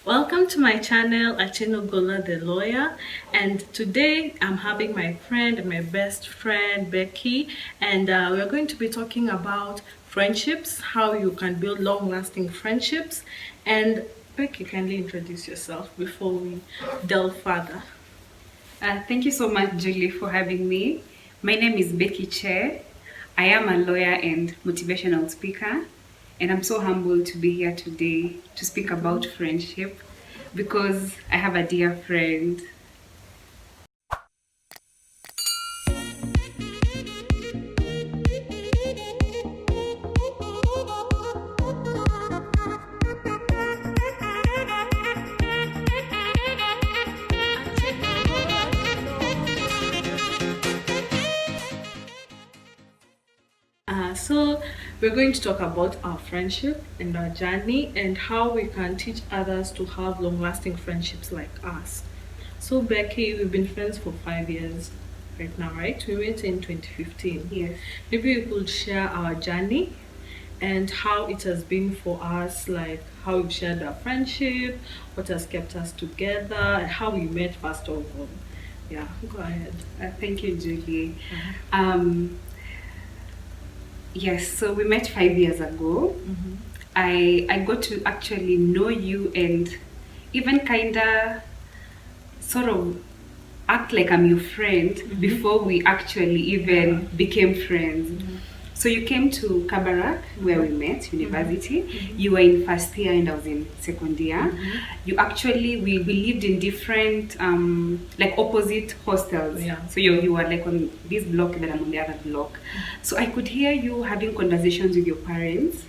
Welcome to my channel, Atieno Ogolla the lawyer, and today I'm having my friend, my best friend Becky, and we're going to be talking about friendships, how you can build long-lasting friendships. And Becky, kindly introduce yourself before we delve further. Thank you so much, Julie, for having me. My name is Becky Che. I am a lawyer and motivational speaker, and I'm so humbled to be here today to speak about friendship because I have a dear friend. So we're going to talk about our friendship and our journey and how we can teach others to have long-lasting friendships like us. So Becky, we've been friends for 5 years right now, right? We met in 2015. Yes. Maybe we could share our journey and how it has been for us, like how we've shared our friendship, what has kept us together, and how we met first of all. Yeah, go ahead. Thank you, Julie. Um, yes, so we met 5 years ago. I got to actually know you and even kinda sort of act like I'm your friend before we actually even became friends. So you came to Kabarak where we met, university. You were in first year and I was in second year. You actually, we lived in different, like opposite hostels. Yeah. So you were like on this block and then I'm on the other block. So I could hear you having conversations with your parents.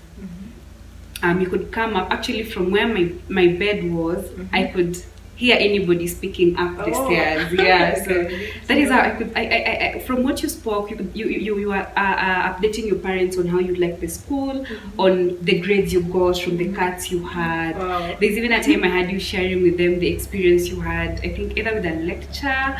You could come up, actually from where my bed was, I could hear anybody speaking up the stairs. Yeah, so that is how I could. I from what you spoke, you were updating your parents on how you like the school, on the grades you got from the cuts you had. Wow. There's even a time I had you sharing with them the experience you had. I think either with a lecture.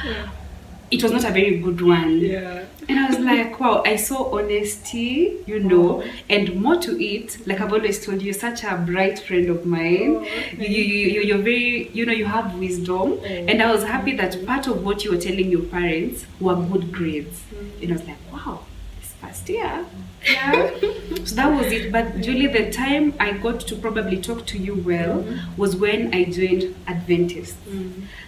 It was not a very good one. Yeah. And I was like, wow, I saw honesty, and more to it. Like I've always told you, you're such a bright friend of mine. You're very, you have wisdom. And I was happy that part of what you were telling your parents were good grades. And I was like, wow, this past year. Yeah. So that was it. But Julie, the time I got to probably talk to you well was when I joined Adventist.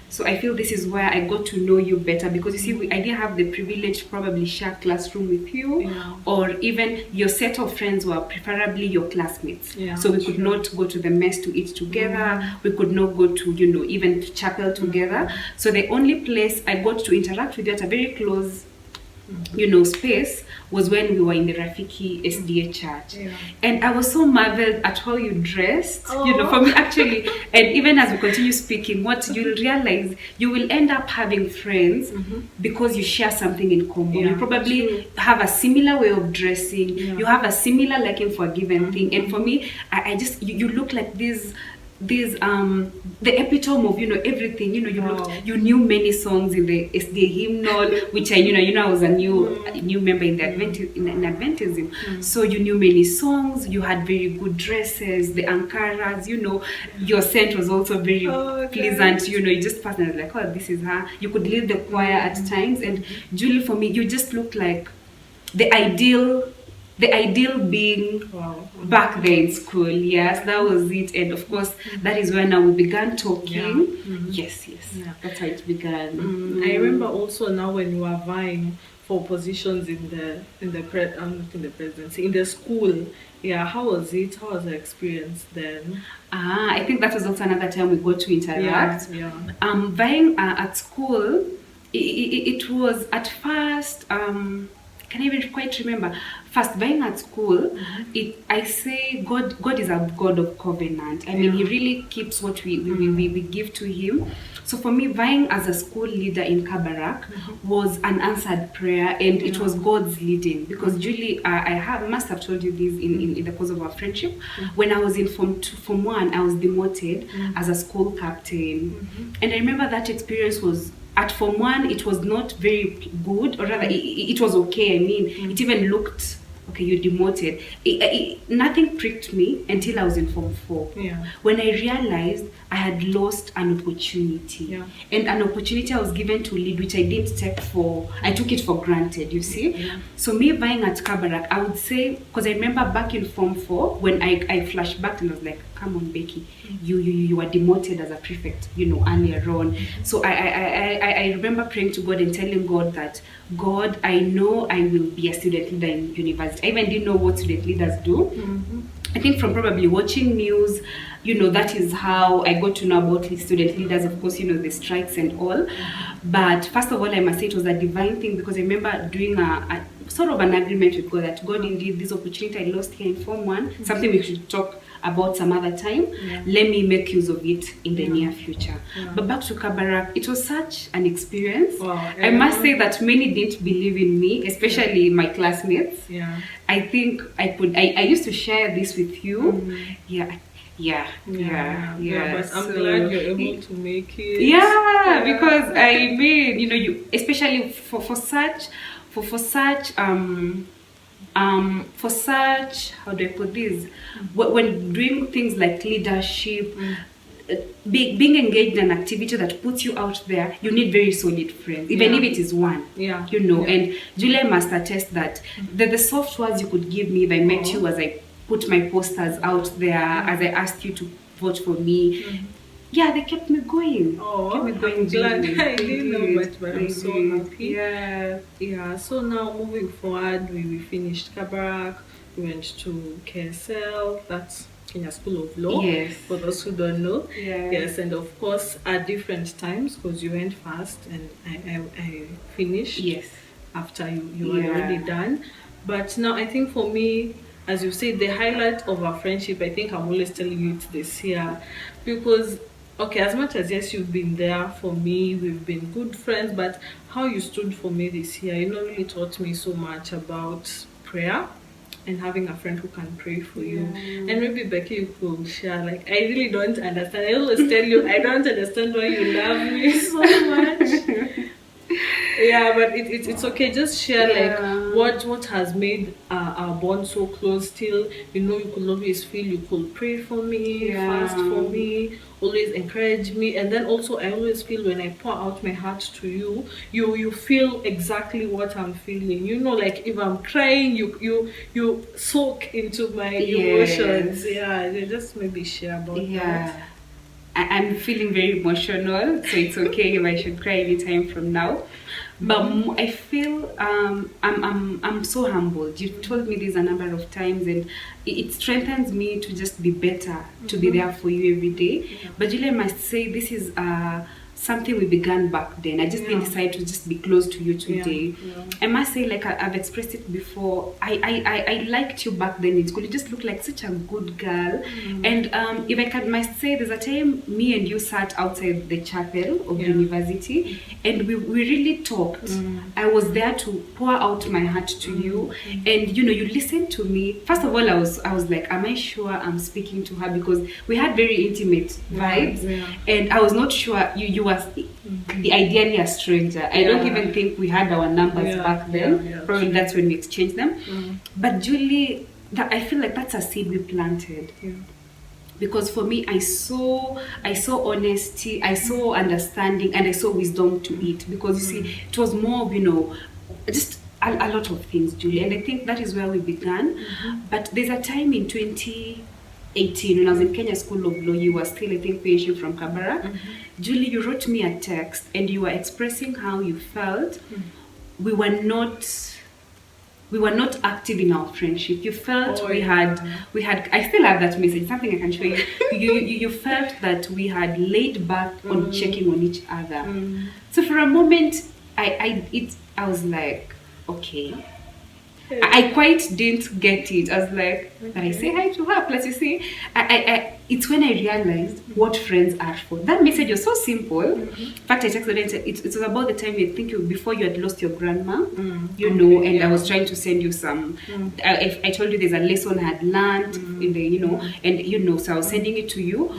So I feel this is where I got to know you better because you see, I didn't have the privilege to probably share classroom with you, or even your set of friends were preferably your classmates. Yeah, so we could not go to the mess to eat together. We could not go to, even to chapel together. So the only place I got to interact with you at a very close space was when we were in the Rafiki SDA church. And I was so marveled at how you dressed, for me actually. And even as we continue speaking, what you'll realize, you will end up having friends because you share something in common. You probably have a similar way of dressing. You have a similar liking for a given thing. And for me, I just, you look like this the epitome of everything. You knew many songs in the SDA hymnal, which I was a new member in the Adventism. So you knew many songs. You had very good dresses, the ankaras. Your scent was also very pleasant. You just personally like, oh, this is her. You could lead the choir at times. And Julie, for me, you just looked like the ideal being back there in school. Yes, that was it. And of course, that is when now we began talking. Yes. That's how it began. I remember also now when you are vying for positions in the presidency in the school. Yeah, how was it? How was the experience then? I think that was also another time we got to interact. Vying at school, it was at first. Can I even quite remember? First, being at school, I say God is a God of covenant. I mean, He really keeps what we give to Him. So for me, vying as a school leader in Kabarak was an answered prayer, and it was God's leading. Because Julie, I must have told you this in the course of our friendship. When I was in Form 1, I was demoted as a school captain. And I remember that experience was, at Form 1, it was not very good, or rather, it was okay. I mean, it even looked okay, you're demoted. Nothing pricked me until I was in Form 4. Yeah. When I realized I had lost an opportunity. Yeah. And an opportunity I was given to lead, which I didn't take for, I took it for granted, you see. Yeah. So me buying at Kabarak, I would say, because I remember back in Form 4, when I flashed back and I was like, come on, Becky, you were demoted as a prefect, earlier on. So I remember praying to God and telling God that, God, I know I will be a student leader in university. I even didn't know what student leaders do. I think from probably watching news, that is how I got to know about the student leaders, of course, the strikes and all. But first of all, I must say it was a divine thing, because I remember doing a sort of an agreement with God that, God, indeed, this opportunity I lost here in Form 1, something we should talk about some other time. Let me make use of it in the near future. But back to Kabarak, it was such an experience. Wow. I must say that many didn't believe in me, especially my classmates. Yeah. I think I used to share this with you. Yeah. But I'm glad you're able to make it. Yeah, because I mean, you, especially for such how do I put this? When doing things like leadership, being engaged in an activity that puts you out there, you need very solid friends, even if it is one. And Julia must attest that the soft words you could give me if I met you, as I put my posters out there, as I asked you to vote for me. Yeah, they kept me going. I'm glad. I didn't know, but I'm so happy. Yeah. So now moving forward, we finished Kabarak, we went to KSL, that's Kenya School of Law. Yes. For those who don't know. Yes. And of course at different times, because you went first and I finished. Yes. After you were already done. But now I think for me, as you said, the highlight of our friendship, I think I'm always telling you it's this year, because okay, as much as yes, you've been there for me, we've been good friends, but how you stood for me this year, really taught me so much about prayer and having a friend who can pray for you. And maybe Becky, you could share, like, I really don't understand. I always tell you, I don't understand why you love me so much. But it's okay. Just share what has made our bond so close. Still, you could always feel you could pray for me, fast for me, always encourage me, and then also I always feel when I pour out my heart to you, you feel exactly what I'm feeling. Like if I'm crying, you soak into my emotions. Just maybe share about that. I'm feeling very emotional, so it's okay if I should cry anytime from now. But I feel I'm so humbled. You've told me this a number of times, and it strengthens me to just be better, to be there for you every day. But Julia, I must say, this is something we began back then. I just didn't decide to just be close to you today. I must say, like I've expressed it before, I liked you back then in school. You just looked like such a good girl. And if I must say, there's a time me and you sat outside the chapel of university, and we really talked. I was there to pour out my heart to you, and you listened to me. First of all, I was like, am I sure I'm speaking to her? Because we had very intimate vibes, and I was not sure you were ideally a stranger. I don't even think we had our numbers back then. Probably that's when we exchanged them. But Julie, I feel like that's a seed we planted. Because for me, I saw honesty, I saw understanding, and I saw wisdom to it. Because you see, it was more of, just a lot of things, Julie. And I think that is where we began. But there's a time in 2018 when I was in Kenya School of Law. You were still, I think, finishing from Kabarak. Julie, you wrote me a text and you were expressing how you felt. We were not active in our friendship. You felt we had I still have that message, something I can show you. You felt that we had laid back on checking on each other. So for a moment I was like, okay. I quite didn't get it. I was like, but I say hi to her. Plus, you see, it's when I realized what friends are for. That message was so simple. In fact, I texted her and said, it was about the time before you had lost your grandma, and I was trying to send you some. I told you there's a lesson I had learned in the, so I was sending it to you.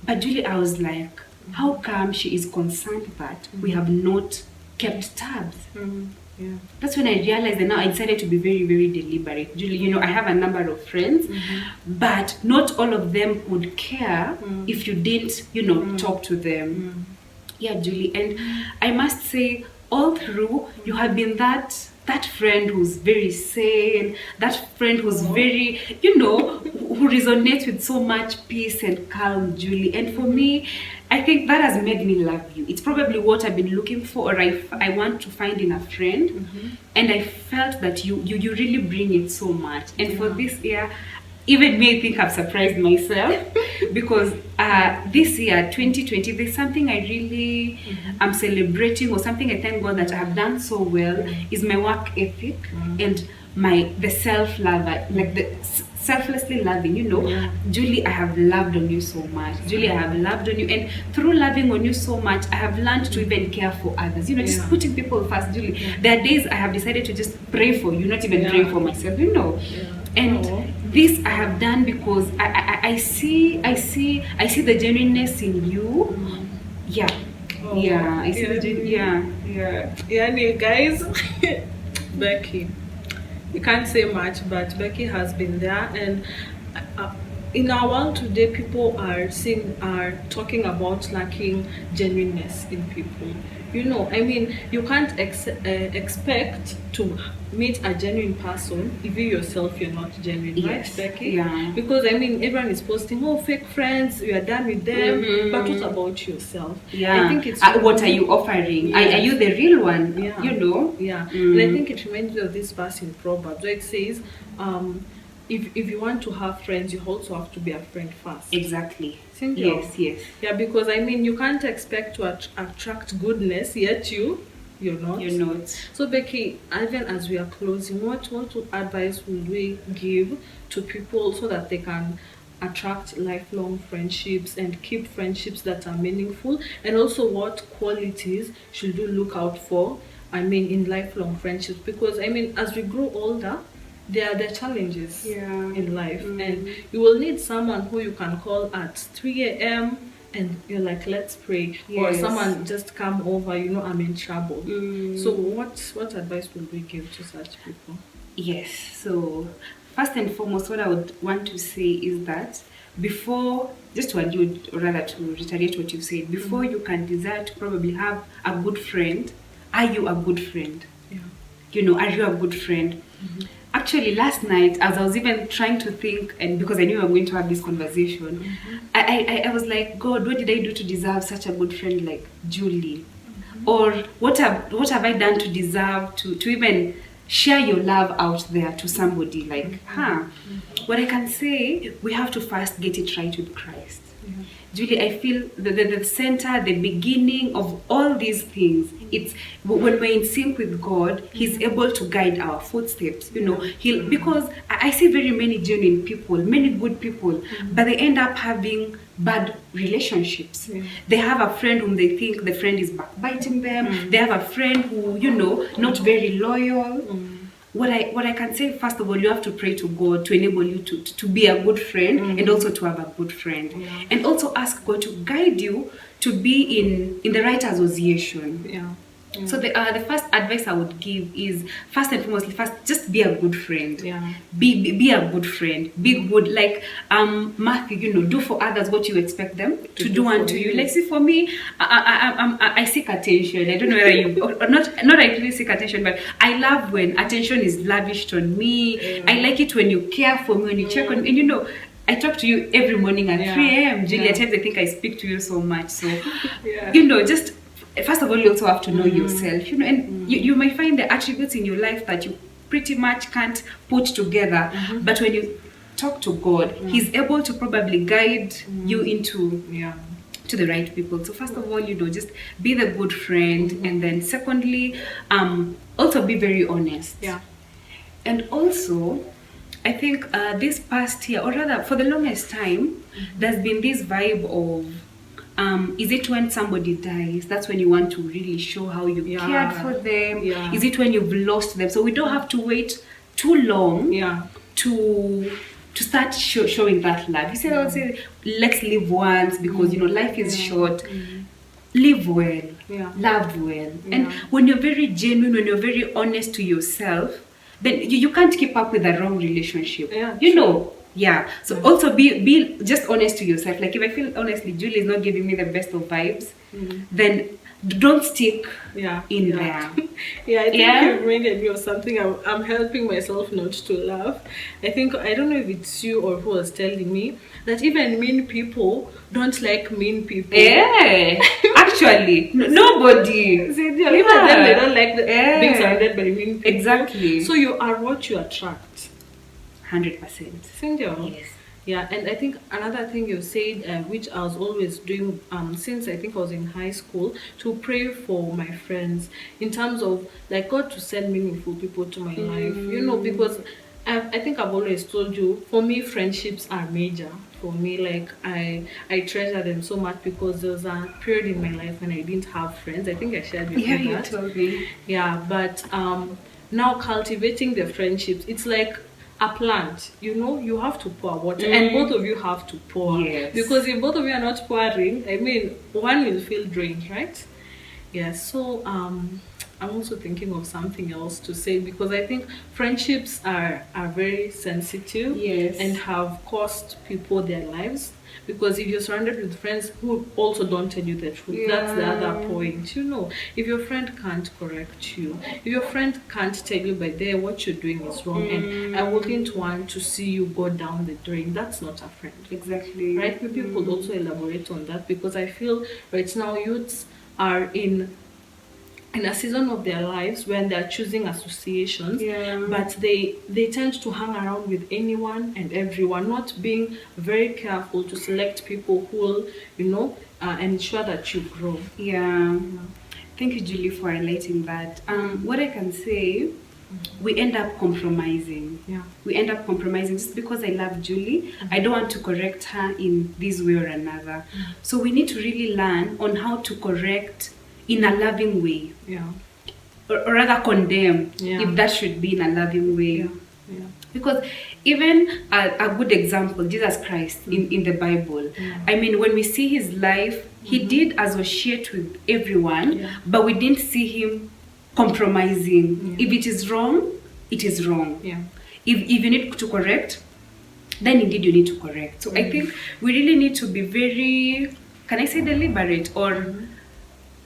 But Julie, I was like, how come she is concerned that we have not kept tabs? Yeah. That's when I realized that now I decided to be very, very deliberate. Julie, you know, I have a number of friends, but not all of them would care if you didn't, you know, talk to them. Yeah, Julie, and I must say, all through, you have been that friend who's very sane, that friend who's very, you know, who resonates with so much peace and calm, Julie. And for me, I think that has made me love you. It's probably what I've been looking for, or I want to find in a friend. And I felt that you really bring it so much. And for this year, even me, I think I've surprised myself because this year, 2020, there's something I really am celebrating, or something I thank God that I have done so well, is my work ethic and the self-love, like the selflessly loving, you know. Julie, I have loved on you so much. Julie, I have loved on you, and through loving on you so much, I have learned to even care for others, you know, just putting people first. Julie, there are days I have decided to just pray for you, not even pray for myself, you know. And this I have done because I see the genuineness in you. Yeah. I see the Yeah, guys. Becky, you can't say much, but Becky has been there, and in our world today, people are talking about lacking genuineness in people. You know, I mean, you can't expect to meet a genuine person if you yourself you're not genuine, right, Becky? Yeah. Because I mean, everyone is posting, oh, fake friends, you are done with them, but what about yourself? Yeah. I think it's what are you offering? Are you the real one? Yeah. You know? Yeah. And I think it reminds me of this verse in Proverbs where it says, if you want to have friends, you also have to be a friend first. Exactly. Simple. Yes. Yeah, because I mean, you can't expect to attract goodness, yet you're not. You're not. So Becky, even as we are closing, what advice would we give to people so that they can attract lifelong friendships and keep friendships that are meaningful? And also, what qualities should you look out for, I mean, in lifelong friendships? Because I mean, as we grow older, there are the challenges in life, and you will need someone who you can call at 3 a.m. and you're like, let's pray, or someone just come over, you know, I'm in trouble. So what advice would we give to such people? Yes, so first and foremost, what I would want to say is that before, just to allude, or rather to reiterate what you said, before you can desire to probably have a good friend, are you a good friend? You know, are you a good friend? Actually, last night, as I was even trying to think, and because I knew we were going to have this conversation, I was like, God, what did I do to deserve such a good friend like Julie? Or what have I done to deserve to even share your love out there to somebody? Like, what I can say, we have to first get it right with Christ. Julie, I feel the center, the beginning of all these things, it's when we're in sync with God, He's able to guide our footsteps, you know. Because I see very many genuine people, many good people, but they end up having bad relationships. They have a friend whom they think the friend is backbiting them. They have a friend who, you know, not very loyal. What I can say, first of all, you have to pray to God to enable you to be a good friend and also to have a good friend. And also ask God to guide you to be in the right association. So the first advice I would give is, first and foremost, just be a good friend. Be a good friend. Be good, like Matthew, you know, do for others what you expect them to do unto you. Like, see, for me, I seek attention. I don't know whether you or not I really seek attention, but I love when attention is lavished on me. I like it when you care for me, when you check on me, and you know, I talk to you every morning at 3 a.m. Julie, at times I think I speak to you so much. So, you know, just first of all, you also have to know yourself, you know, and you might find the attributes in your life that you pretty much can't put together. But when you talk to God, He's able to probably guide you into to the right people. So first of all, you know, just be the good friend, and then secondly, also be very honest. And also, I think this past year, or rather for the longest time, there's been this vibe of is it when somebody dies, that's when you want to really show how you cared for them? Is it when you've lost them? So we don't have to wait too long to start showing that love. You said, I would say, let's live once, because, you know, life is short. live well, Yeah. love well. Yeah. And when you're very genuine, when you're very honest to yourself, then you can't keep up with a wrong relationship. Yeah, you true. know. Yeah. So also be just honest to yourself. Like if I feel honestly Julie is not giving me the best of vibes, then don't stick in there. Yeah, I think you reminded me of something. I'm helping myself not to laugh. I don't know if it's you or who was telling me that even mean people don't like mean people. Yeah, actually, nobody. See, even them, they don't like being surrounded by mean people. Exactly. So you are what you attract. 100%. Cynthia. Yes. Yeah, and I think another thing you said, which I was always doing since I think I was in high school, to pray for my friends in terms of like God to send meaningful people to my life. You know, because I think I've always told you, for me, friendships are major. For me, like I treasure them so much because there was a period in my life when I didn't have friends. I think I shared with you that. You told me. Yeah, but now cultivating the friendships, it's like a plant, you know, you have to pour water, and both of you have to pour. Yes. Because if both of you are not pouring, I mean, one will feel drained, right? Yeah. So I'm also thinking of something else to say, because I think friendships are very sensitive. Yes. And have cost people their lives. Because if you're surrounded with friends who also don't tell you the truth, that's the other point. You know, if your friend can't correct you, if your friend can't tell you by there what you're doing is wrong, and I wouldn't want to see you go down the drain, that's not a friend. Exactly. Right? Maybe you could also elaborate on that, because I feel right now youths are in a season of their lives when they're choosing associations, but they tend to hang around with anyone and everyone, not being very careful to select people who will, you know, ensure that you grow. Yeah. Thank you, Julie, for highlighting that. What I can say, we end up compromising. Yeah. We end up compromising just because I love Julie. I don't want to correct her in this way or another. So we need to really learn on how to correct in a loving way. Yeah. Or rather condemn, if that should be in a loving way. Yeah. Because even a good example, Jesus Christ in the Bible, I mean, when we see his life, he did associate with everyone, but we didn't see him compromising. If it is wrong, it is wrong. Yeah. If you need to correct, then indeed you need to correct. So I think we really need to be very, can I say deliberate, or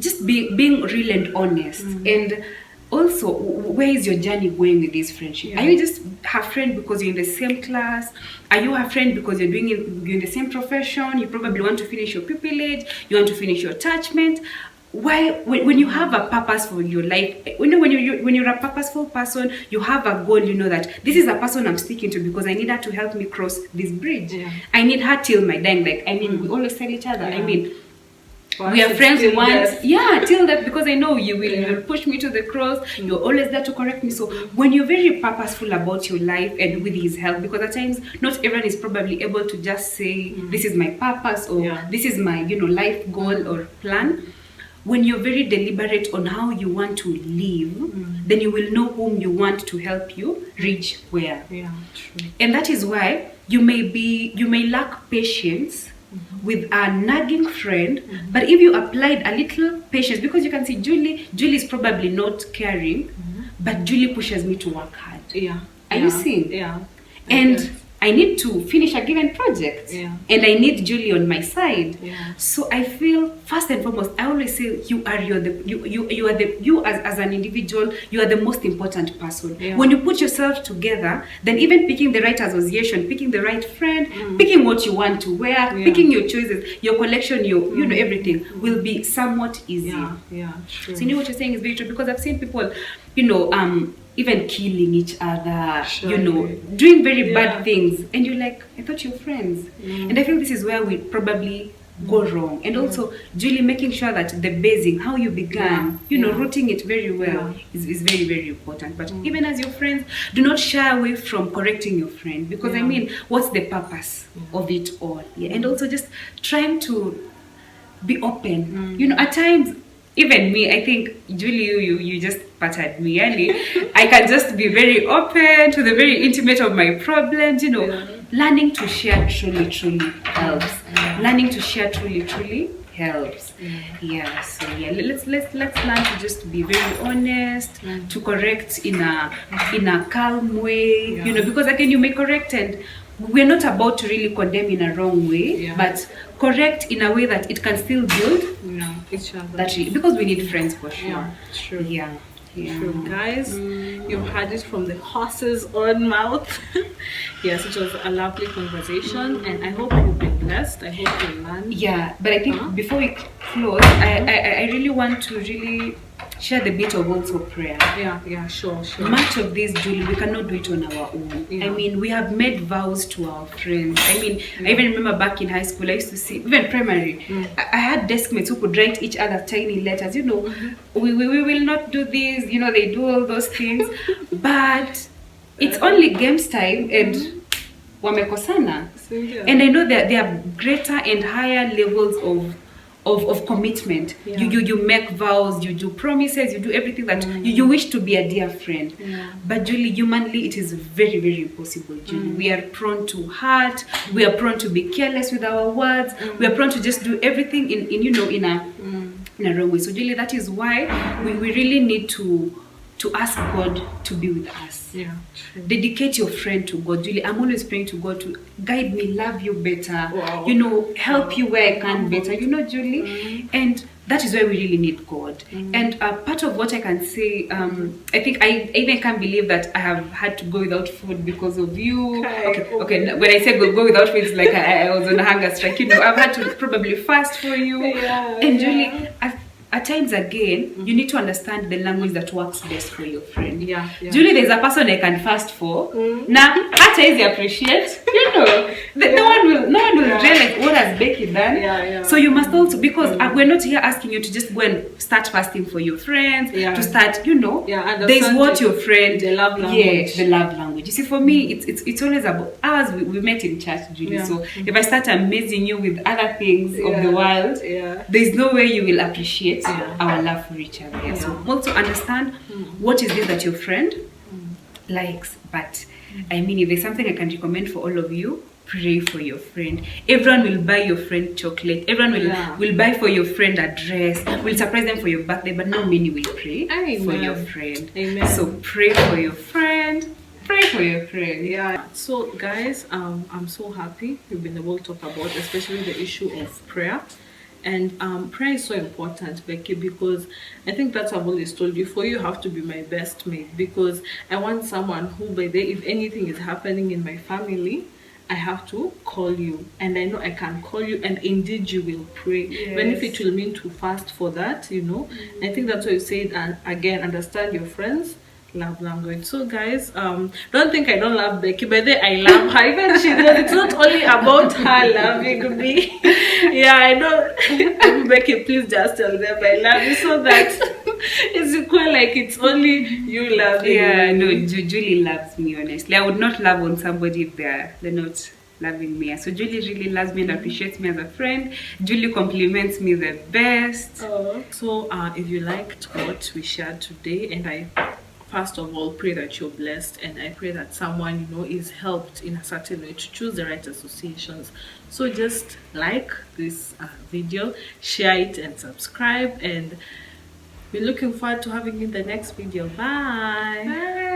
just being real and honest. And also, where is your journey going with this friendship? Are you just her friend because you're in the same class? Are you her friend because you're in the same profession? You probably want to finish your pupillage, you want to finish your attachment. Why, when you have a purpose for your life, when you're a purposeful person, you have a goal, you know that this is a person I'm sticking to because I need her to help me cross this bridge. I need her till my dying. Like, I mean, we always tell each other, I mean, we are friends once, till that, because I know you will push me to the cross. You're always there to correct me. So when you're very purposeful about your life and with his help, because at times not everyone is probably able to just say this is my purpose, or this is my, you know, life goal or plan. When you're very deliberate on how you want to live, then you will know whom you want to help you reach where. True. And that is why you may lack patience with a nagging friend, but if you applied a little patience, because you can see Julie is probably not caring, but Julie pushes me to work hard. Are you seeing? And I need to finish a given project, and I need Julie on my side. So I feel, first and foremost, I always say you as an individual, you are the most important person. When you put yourself together, then even picking the right association, picking the right friend, picking what you want to wear, picking your choices, your collection, you know, everything will be somewhat easy. True. So you know what you're saying is very true, because I've seen people, you know, even killing each other, you know, doing very bad things, and you're like, I thought you're friends. And I feel this is where we probably go wrong. And also, Julie, making sure that the basing, how you began, you know, rooting it very well is very, very important. But even as your friends, do not shy away from correcting your friend, because I mean, what's the purpose of it all? And also just trying to be open. You know, at times, even me, I think, Julie, you just patted me, really. I can just be very open to the very intimate of my problems, you know. Learning to share truly helps. Learning to share truly helps. Yeah, so yeah, let's learn to just be very honest, to correct in a calm way, you know, because again you may correct and we're not about to really condemn in a wrong way, but correct in a way that it can still build each other. that really, because we need friends for sure. Yeah, true. Yeah. True, guys. You've heard it from the horse's own mouth. Yes, it was a lovely conversation, and I hope you've been blessed. I hope you learned. Yeah, but I think before we close, I really want to really share the bit of also prayer. Yeah, sure. Much of this, Julie, we cannot do it on our own. I mean, we have made vows to our friends. I mean, I even remember back in high school, I used to see, even primary, I had desk mates who could write each other tiny letters, you know, we will not do this, you know, they do all those things. But it's only games time and wamekosana. And I know that there are greater and higher levels of commitment. You make vows, you do promises, you do everything that you wish to be a dear friend. But Julie, humanly it is very, very impossible, Julie. We are prone to hurt, we are prone to be careless with our words, we are prone to just do everything in a wrong way. So Julie, that is why we really need to ask God to be with us. Dedicate your friend to God. Julie, I'm always praying to God to guide me, love you better, you know, help you where I can better, you know, Julie. And that is why we really need God. And part of what I can say, I think I even can't believe that I have had to go without food because of you. Okay. When I say go without food, it's like I was on a hunger strike. You know, I've had to probably fast for you. And Julie, at times again, you need to understand the language that works best for your friend. Julie, there's a person I can fast for. Now, at times you appreciate, you know, no one will realize what has Becky done. So you must also, because we're not here asking you to just go and start fasting for your friends, to start, you know, there's what your friend, the love language. The love language. You see, for me, it's always about us. We met in church, Julie. So if I start amazing you with other things of the world, there's no way you will appreciate our love for each other. So also understand what is it that your friend likes. But I mean, if there's something I can recommend for all of you, pray for your friend. Everyone will buy your friend chocolate. Everyone will buy for your friend a dress. Will surprise them for your birthday. But not many will pray for your friend. So pray for your friend. Pray for your friend. So guys, I'm so happy we've been able to talk about especially the issue of prayer. And prayer is so important, Becky, because I think that's what I've always told you. For you have to be my best mate, because I want someone who, by the if anything is happening in my family, I have to call you, and I know I can call you, and indeed you will pray. Even if it will mean to fast for that, you know. I think that's what you said. And again, understand your friends' love language. So guys, don't think I don't love Becky, but then I love her. Even she does. It's not only about her loving me. I know. Becky, please just tell them I love you, so that it's quite like it's only you loving me. No, Julie loves me, honestly. I would not love on somebody if they're not loving me. So Julie really loves me and appreciates me as a friend. Julie compliments me the best. So if you liked what we shared today, and I first of all pray that you're blessed, and I pray that someone, you know, is helped in a certain way to choose the right associations. So just like this video, share it and subscribe, and we're looking forward to having you in the next video. Bye.